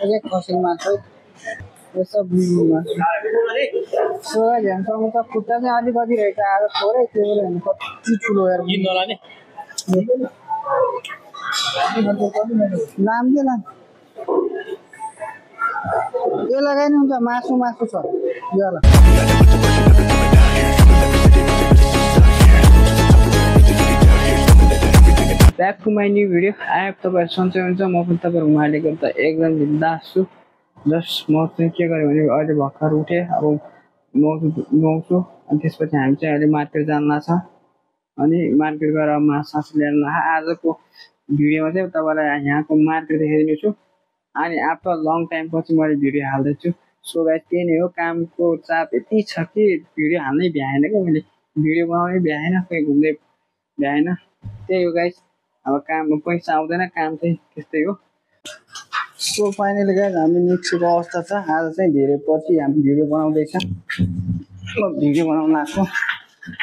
अझै खसी मासु यो सब सो झ्याङसँग त खुट्टा चाहिँ अलिकति रहेछ आज थोरै त्यो भएर कति ठुलो हेर नाम के नाम यो लगाइ नि हुन्छ मासु मासु छ यो back to my new video आए तपाईँहरू सन्चै हुन्छ म पनि तपाईँहरू उहाँले गर्दा एकदम बिन्दास छु जस्ट म चाहिँ के गरेँ भने अहिले भर्खर उठेँ अब नुहाउँछु अनि त्यसपछि हामी चाहिँ अहिले मार्केट जानु छ अनि मार्केट गएर मासु ल्याउन आजको भिडियोमा चाहिँ तपाईँलाई यहाँको मार्केट देखाइदिनेछु अनि आफ्टर लङ टाइम पछि मैले भिडियो हाल्दैछु सो गाइस त्यही नै हो कामको चाप यति छ कि भिडियो हाल्नै भ्याएन क्या मैले भिडियो बनाउनै भ्याएन कहीँ घुम्दै भ्याएन त्यही हो गाइस अब काम पैसा आउँदैन काम चाहिँ त्यस्तै हो सो फाइनली गाइस हामी निस्केको अवस्था छ आज चाहिँ धेरै पछि हामी भिडियो बनाउँदैछ भिडियो बनाउन आएको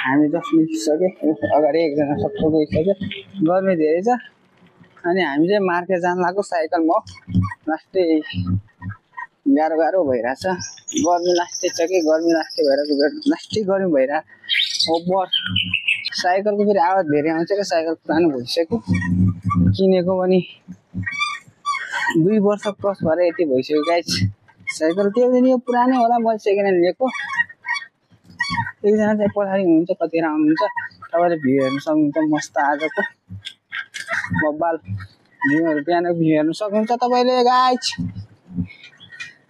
हामी जस्ट निस्किसक्यो अगाडि एकजना सबको गइसक्यो गर्मी धेरै छ अनि हामी चाहिँ मार्केट जान लाग्यो साइकलमा लास्टै गाह्रो भइरहेछ गर्मी लास्टै छ कि गर्मी लास्टै गर्मी भइरहेको ओभर साइकलको फेरि आवाज धेरै आउँछ क्या साइकल पुरानो भइसक्यो किनेको पनि 2 वर्ष क्रस भएर यति भइसक्यो गाइस साइकल त्यो दिन यो पुरानै होला मैले सेकेन्ड ह्यान्ड लिएको एकजना चाहिँ पछाडि हुनुहुन्छ कतिखेर आउनुहुन्छ तपाईँले भ्यू हेर्नु सक्नुहुन्छ मस्त आजको बब्बाल भ्यूहरू बिहान भ्यू हेर्नु सक्नुहुन्छ तपाईँले गाइस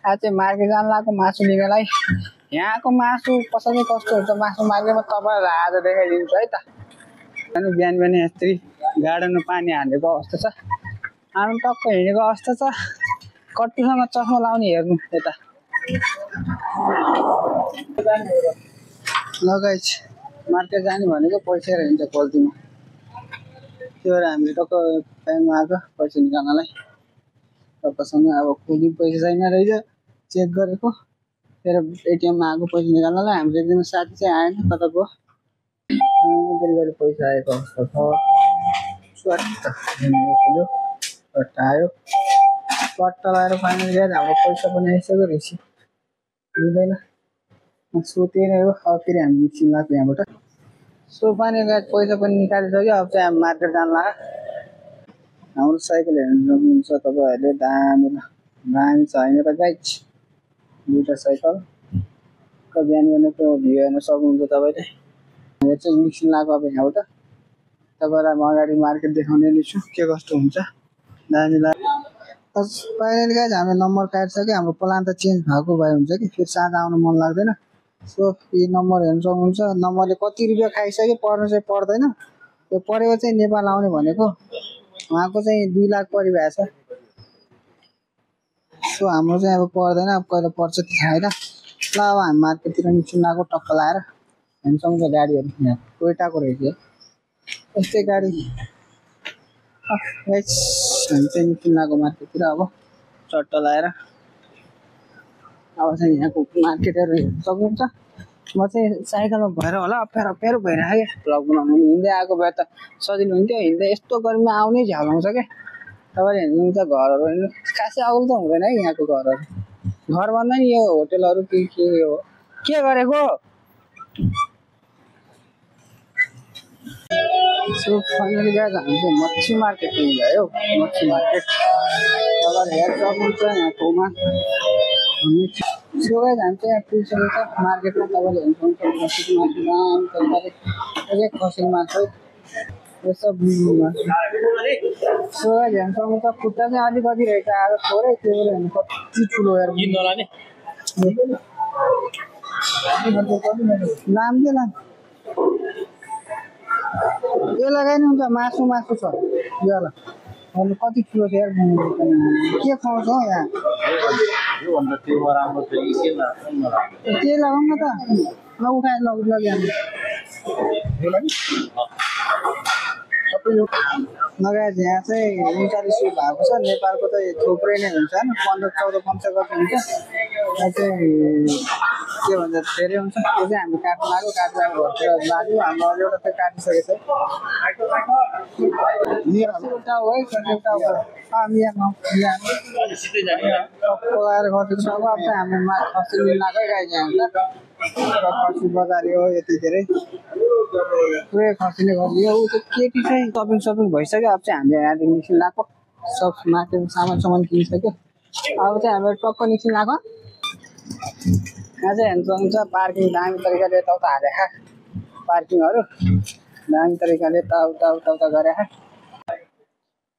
आज चाहिँ मार्केट जान लागेको मासु लिनलाई यहाँको मासु कसरी कस्तो हुन्छ मासु मार्केटमा तपाईँहरूलाई आज देखाइदिन्छु है त अनि बिहान यस्तै गार्डनमा पानी हालेको अवस्था छ आउनु टक्क हिँडेको अवस्था छ कट्टुसँग चस्मा लाउने हेर्नु यता ल गाइस मार्केट जाने भनेको पैसा रहन्छ गल्तीमा त्यो भएर हामीले टक्क ब्याङ्कमा आएको पैसा निकाल्नलाई टक्कसँग अब खुदी पैसा छैन रहेछ चेक गरेको फेरि एटिएममा आएको पैसा निकाल्नलाई हाम्रो एकजना साथी चाहिँ आएन कता गयो गरी पैसा आएको अवस्था छ स्वाट आयो पट्टा लगाएर फाइनल गएर हाम्रो पैसा पनि आइसक्यो रहेछ लिँदैन सोधेर हो अब फेरि हामी निस्किन लाग्यो यहाँबाट सो फाइनल गएर पैसा पनि निकालिसक्यो अब चाहिँ हामी मार्केट जान लाग्यो हाम्रो साइकल हेर्नु सक्नुहुन्छ तपाईँहरूले दामी छ होइन त गाइस दुईवटा साइकल बिहान बिहानको भ्यू हेर्न सक्नुहुन्छ तपाईँले हामी चाहिँ निस्किन लाग्यो अब यहाँबाट तपाईँलाई म अगाडि मार्केट देखाउने नै छु के कस्तो हुन्छ दामी लाग्यो फाइनली गाइस हाम्रो नम्बर काटिसक्यो हाम्रो प्लान त चेन्ज भएको भए हुन्छ कि फेरि साँझ आउनु मन लाग्दैन सो यो नम्बर हेर्नु सक्नुहुन्छ नम्बरले कति रुपियाँ खाइसक्यो पर्नु चाहिँ पर्दैन त्यो परेको चाहिँ नेपाल आउने भनेको उहाँको चाहिँ 2 लाख परिभएछ सो हाम्रो चाहिँ अब पर्दैन अब कहिले पर्छ त्यो थाहा छैन ल अब हामी मार्केटतिर निस्किन लागेको टक्क लाएर हेर्नु सक्नुहुन्छ गाडीहरू यहाँ टोयोटाको रहेछ यस्तै गाडी हामी चाहिँ निस्किन लागेको मार्केटतिर अब चट्ट लाएर अब चाहिँ यहाँको मार्केटहरू हेर्नु सक्नुहुन्छ म चाहिँ साइकलमा भएर होला अप्ठ्यारो भइरहेको क्या भ्लग बनाउनु हिँड्दै आएको भए त सजिलो हुन्थ्यो हिँड्दै यस्तो गर्मीमा आउनै झ्यालाउँछ क्या तपाईँले हेर्नुहुन्छ घरहरू हेर्नु खासै अग्लो त हुँदैन है यहाँको घरहरू घर भन्दा नि यो होटेलहरू के हो के गरेको सो फाइनली गएर हामी चाहिँ मच्छी मार्केट गयो मच्छी मार्केट तपाईँले हेर्नु सक्नुहुन्छ यहाँ ठाउँमा सो गाइस हामी चाहिँ पुगिसकेको छ मार्केटमा तपाईँले हेर्नु सक्नुहुन्छ अझै खसी मासु यो सब सो गाइस हेर्नु सक्नुहुन्छ खुट्टा चाहिँ अलिकति रहेछ आज थोरै त्यो भएर कति ठुलो हेर नाम के नाम यो लगाइ नि हुन्छ मासु छ यो कति ठुलो छ यार के खुवाउँछ हौ यहाँ के लगाउँ न त ल उठाएर लग्यो नगाएर यहाँ चाहिँ 39 भएको छ। नेपालको त थुप्रै नै हुन्छ होइन, 15-14 पंचायत हुन्छ। यहाँ चाहिँ के भन्छ धेरै हुन्छ। यो चाहिँ हामी काट्नु लाग्यो, काटेर घरतिर लाग्यो। हाम्रो एउटा चाहिँ काटिसकेको छ। एउटा हो है, एउटा हो। यहाँ पकाएर गर्छु। अब चाहिँ हाम्रो खसी लिनाकै गाई यहाँ हुन्छ। खसी बजारियो यति धेरै पुरै खसीले गरिदियो। ऊ चाहिँ केटी चाहिँ सपिङ भइसक्यो। अब चाहिँ हामीले यहाँदेखि निस्किन लाग्यो। सब मार्केटमा सामान किनिसक्यो। अब चाहिँ हाम्रो टक्क निस्किन लाग्यो। यहाँ चाहिँ हेर्नु सक्नुहुन्छ पार्किङ दामी तरिकाले यताउता हालेको पार्किङहरू दामी तरिकाले यताउता गरेर।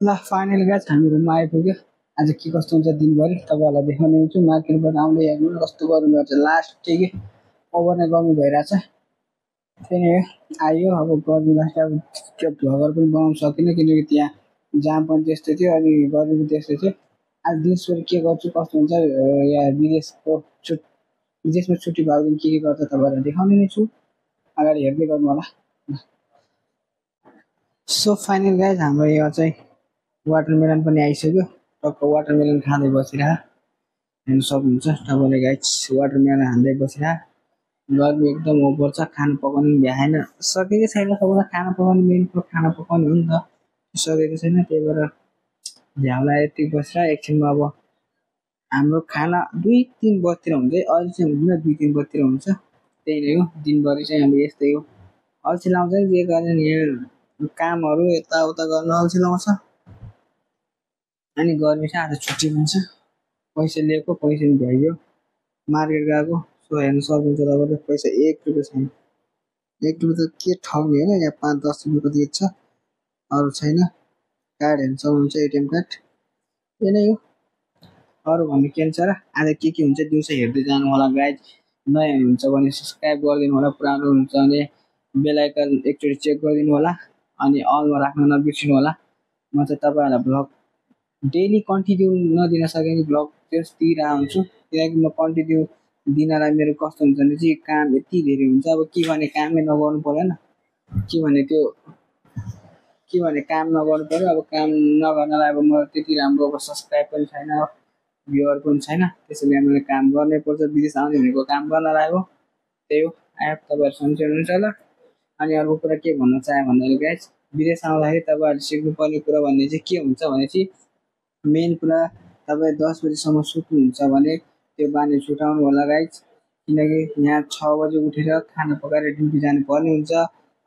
ल फाइनली गाइस हामी रुममा आइपुग्यो। आज के कस्तो हुन्छ दिनभरि तपाईँहरूलाई देखाउने हुन्छु। मार्केटबाट आउँदै हेर्नु कस्तो गर्नु गर्छ। लास्ट ठिकै ओभर नै गर्नु भइरहेछ। त्यही नै आयो। अब गर्मी लाग्छ। अब त्यो भ्लगर पनि बनाउन सकिनँ किनकि त्यहाँ जाम पनि त्यस्तै थियो अनि गर्मी पनि त्यस्तै थियो। आज दिउँसो के गर्छु कस्तो हुन्छ यहाँ विदेशमा छुट्टी भएको दिन के गर्छ तपाईँहरूलाई देखाउने नै छु। अगाडि हेर्दै गर्नु होला। सो फाइनल गाइज हाम्रो यो चाहिँ वाटरमेलन पनि आइसक्यो। टक्क वाटरमेलन खाँदै बसिरह हेर्नु सक्नुहुन्छ तपाईँले गाइज। वाटरमेलन खाँदै बसिरह गर्मी एकदम ओभर छ। खाना पकाउनु पनि भ्याएन, सकेको छैन। सबैलाई खाना पकाउनु मेन कुरो खाना पकाउनु हो नि त, सकेको छैन। त्यही भएर झ्याउला यति बसेर एकछिनमा अब हाम्रो खाना 2-3 बजीतिर हुन्छ। अहिले चाहिँ हुँदैन, 2-3 बजीतिर हुन्छ। त्यही नै हो दिनभरि चाहिँ हाम्रो यस्तै हो। अल्छी लाउँछ जे गर्ने यहाँ कामहरू यताउता गर्न अल्छी लाउँछ। अनि गर्मी चाहिँ आज छुट्टी हुन्छ। पैसा लिएको पैसा नि भ्याइयो। मार्केट गएको सो हेर्नु सक्नुहुन्छ तपाईँले पैसा 1 रुपियाँ छैन। 1 रुपियाँ त के ठग्ने होइन। यहाँ 5-10 रुपियाँको दिएको छ, अरू छैन। कार्ड हेर्नु सक्नुहुन्छ एटिएम कार्ड। त्यही नै हो। अरू भन्ने के छ र आज के हुन्छ दिउँसो हेर्दै जानु होला गाइज। नयाँ हुन्छ भने सब्सक्राइब गरिदिनु होला। पुरानो हुन्छ भने बेल आइकन एकचोटि चेक गरिदिनु होला अनि अलमा राख्न नबिर्सिनु होला। म चाहिँ तपाईँहरूलाई भ्लग डेली कन्टिन्यू नदिन सके नि भ्लग त्यस दिइरहेको हुन्छु। किनकि म कन्टिन्यू दिनलाई मेरो कस्तो हुन्छ भने चाहिँ काम यति धेरै हुन्छ। अब के भने कामै नगर्नु परेन, के भने काम नगर्नु पर्यो। अब काम नगर्नलाई अब म त्यति राम्रो अब सब्सक्राइब पनि छैन, भ्युवर पनि छैन। त्यसैले मैले काम गर्नै पर्छ। विदेश आउने भनेको काम गर्नलाई हो। त्यही हो। आएप तपाईँहरू सन्चै हुनुहुन्छ होला। अनि अर्को कुरा के भन्न चाहे भन्दाखेरि गाइज विदेश आउँदाखेरि तपाईँहरूले सिक्नुपर्ने कुरा भन्ने चाहिँ के हुन्छ भने चाहिँ मेन कुरा तपाईँ 10 बजीसम्म सुत्नुहुन्छ भने त्यो बानी छुटाउनु होला गाइज। किनकि यहाँ 6 बजी उठेर खाना पकाएर ड्युटी जानुपर्ने हुन्छ।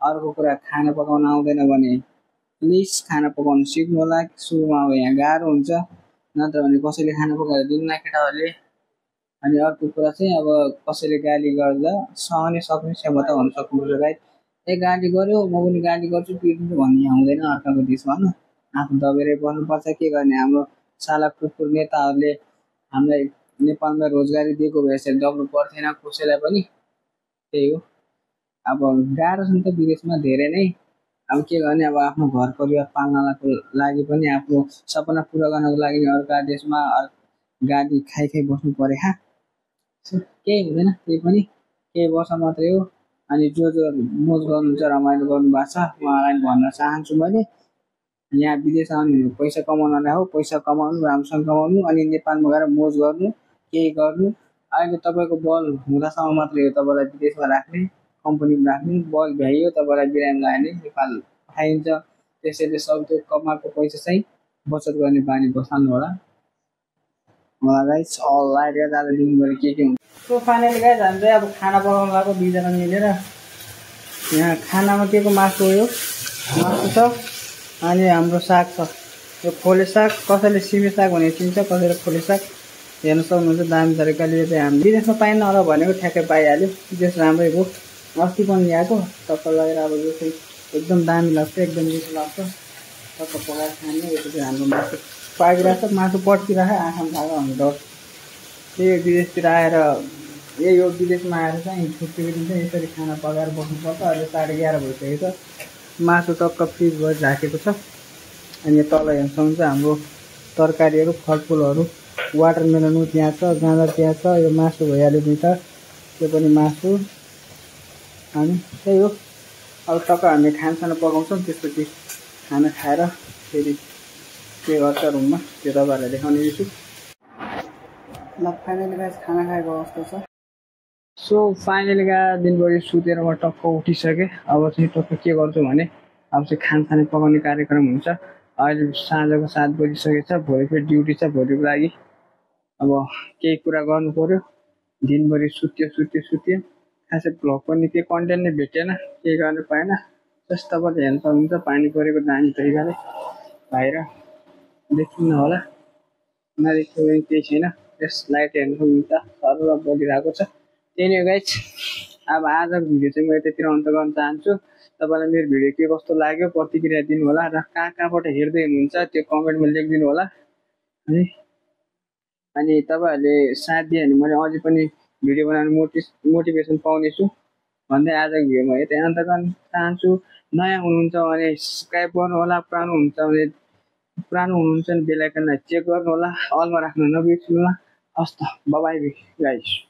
अर्को कुरा खाना पकाउन आउँदैन भने प्लिज खाना पकाउनु सिक्नु होला। सुरुमा अब यहाँ गाह्रो हुन्छ, नत्र भने कसैले खाना पकाएर दिन्न केटाहरूले। अनि अर्को कुरा चाहिँ अब कसैले गाली गर्दा सहने सक्ने क्षमता हुन सक्नुहुन्छ गाइज। गाली गर्यो म पनि गाली गर्छु पिट्छु भन्ने हुँदैन अर्काको देशमा होइन। आफू दबेरै बस्नुपर्छ। के गर्ने हाम्रो साला कुकुर नेताहरूले हामीलाई नेपालमा रोजगारी दिएको भए यसरी दब्नु पर्थेन कसैलाई पनि। त्यही हो। अब गाह्रो छ नि त विदेशमा धेरै नै। अब के गर्ने अब आफ्नो घर परिवार पाल्नको लागि पनि आफ्नो सपना पुरा गर्नको लागि अर्का देशमा गाली खाइ बस्नु पऱ्यो। केही हुँदैन, त्यही पनि केही वर्ष मात्रै हो। अनि जो मोज गर्नुहुन्छ रमाइलो गर्नु भएको छ उहाँलाई भन्न चाहन्छु मैले। यहाँ विदेश आउने पैसा कमाउनलाई हो। पैसा कमाउनु राम्रोसँग कमाउनु अनि नेपालमा गएर मोज गर्नु केही गर्नु। अहिले तपाईँको बल हुँदासम्म मात्रै हो तपाईँलाई विदेशमा राख्ने, कम्पनीमा राख्ने। बल भ्याइयो तपाईँलाई बिरामी लाग्ने नेपाल पठाइन्छ। त्यसैले सब त्यो कमाएको पैसा चाहिँ बचत गर्ने बानी बसाल्नु होला। गाइज अलराइट गाइज आज दिनभरि के हुन्छ। सो फाइनली गाइज हामी चाहिँ अब खाना पकाउनु लागेको 2 जना मिलेर। यहाँ खानामा के को मासु हो, मासु छ अनि हाम्रो साग छ। यो खोले साग, कसैले सिमी साग भनेर चिन्छ, कसैले खोले साग। हेर्नु सक्नुहुन्छ दामी तरिकाले चाहिँ हामी विदेशमा पाइन्न होला भनेको ठ्याक्कै पाइहाल्यो। विदेश राम्रै भयो। अस्ति पनि ल्याएको टक्क लगेर अब यो चाहिँ एकदम दामी लाग्छ, एकदम मिठो लाग्छ। टक्क पकाएर खाने। यो चाहिँ हाम्रो मासु पाकिरहेको छ, मासु पड्किरहेको आँखामा खाएको हाम्रो। त्यही विदेशतिर आएर यो विदेशमा आएर चाहिँ छुट्टीको दिन चाहिँ यसरी खाना पकाएर बस्नुपर्छ। अहिले 11:30 भइसकेको छ। मासु टक्क फ्रिज भएर राखेको छ। अनि तल हेर्नु सक्नुहुन्छ हाम्रो तरकारीहरू फलफुलहरू वाटरमेलन त्यहाँ छ, गाजर त्यहाँ छ। यो मासु भइहाल्यो 2टा, त्यो पनि मासु। अनि त्यही हो। अब टक्क हामी खानासाना पकाउँछौँ त्यसपछि खाना खाएर फेरि के गर्छ रुममा त्यो तपाईँहरूलाई देखाउने छु। ल फाइनली गाइस खाना खाएको अवस्था छ। सो फाइनली दिनभरि सुतेर म टक्क उठिसकेँ। अब चाहिँ टक्क के गर्छु भने अब चाहिँ खानखाने पकाउने कार्यक्रम हुन्छ। अहिले साँझको 7 बजिसकेको छ। भोलि फेरि ड्युटी छ। भोलिको लागि अब केही कुरा गर्नु पर्यो। दिनभरि सुत्यो खासै भ्लग पनि केही कन्टेन्ट नै भेटेन, केही गर्नु पाएन। जस्तो तपाईँले हेर्न सक्नुहुन्छ पानी परेको दामी तरिकाले बाहिर देखिन्न होला, नदेखियो भने केही छैन। यस लाइट हेर्न सक्नुहुन्छ सरर बलिरहेको छ। त्यही नै गाइस, अब आजको भिडियो चाहिँ म यतैतिर अन्त गर्न चाहन्छु। तपाईँलाई मेरो भिडियो के कस्तो लाग्यो प्रतिक्रिया दिनु होला र कहाँबाट हेर्दै हुनुहुन्छ त्यो कमेन्टमा लेखिदिनु होला है। अनि तपाईँहरूले साथ दियो भने मैले अझै पनि भिडियो बनाउने मोटिभेसन पाउनेछु भन्दै आजको भिडियो म यतै अन्त गर्न चाहन्छु। नयाँ हुनुहुन्छ भने सब्सक्राइब गर्नु होला, पुरानो हुनुहुन्छ भने बेल आइकनलाई चेक गर्नु होला, अलमा राख्न नबिर्सिनु होला। हस् त, बाइ बाइ गाइस।